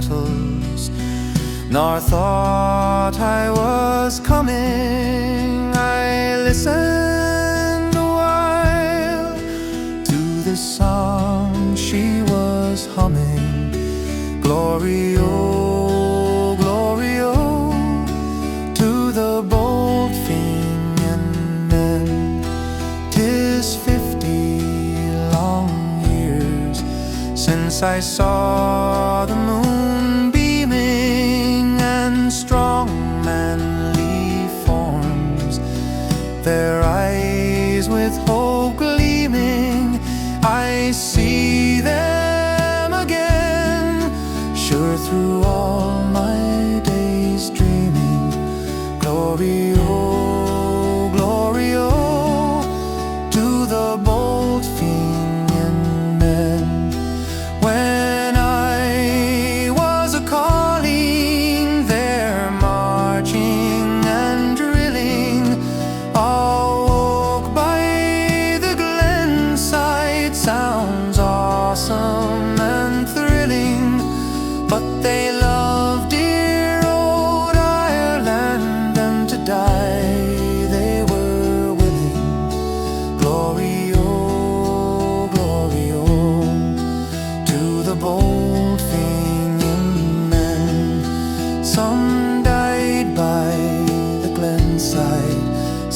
petals, nor thought I was coming. I listened a while to the song she was humming. Glory, oh, glory, oh, to the bold Fenian men. 'Tis 50 long years since I saw the moon beaming, and strong manly forms, their eyes with hope gleaming. I see them again, sure through all my days dreaming. Glory, oh, glory, oh, to the bold Fenian men. When I was a-calling, they're marching and drilling, awoke by the glenside. Sounds awesome and thrilling, but they love dear old Ireland, and to die they were willing. Glory, oh, glory, oh, to the bold Fenian men. Some died by the glenside,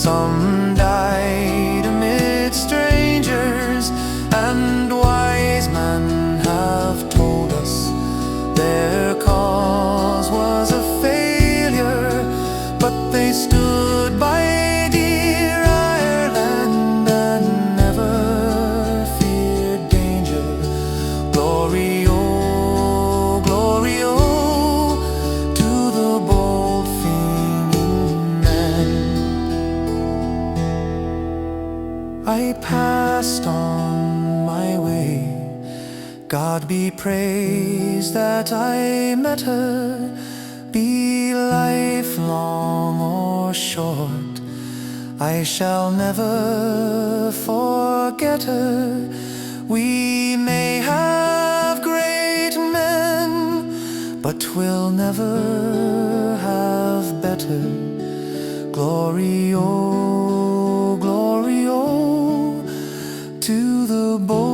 some died amid strangers, and wise men have told us their cause was a failure, but they stood by dear Ireland and never feared danger. Glory, oh, glory, oh, to the bold Fenian men. I passed on my way. God be praised that I met her. Be life long or short, I shall never forget her. We may have great men, but we'll never have better. Glory, oh, to the bold